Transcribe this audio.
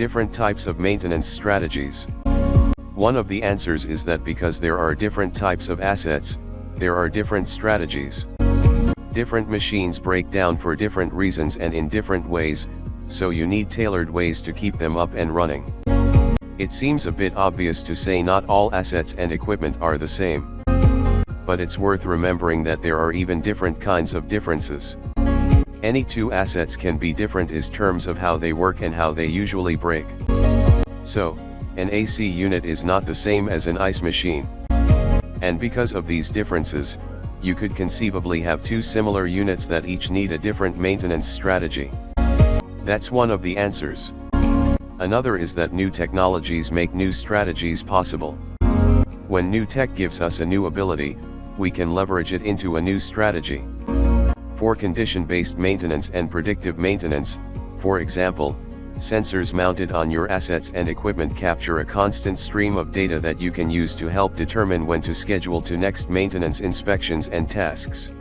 Different types of maintenance strategies. One of the answers is that because there are different types of assets, there are different strategies. Different machines break down for different reasons and in different ways, so you need tailored ways to keep them up and running. It seems a bit obvious to say not all assets and equipment are the same. But it's worth remembering that there are even different kinds of differences. Any two assets can be different in terms of how they work and how they usually break. So, an AC unit is not the same as an ice machine. And because of these differences, you could conceivably have two similar units that each need a different maintenance strategy. That's one of the answers. Another is that new technologies make new strategies possible. When new tech gives us a new ability, we can leverage it into a new strategy. For condition-based maintenance and predictive maintenance, for example, sensors mounted on your assets and equipment capture a constant stream of data that you can use to help determine when to schedule to next maintenance inspections and tasks.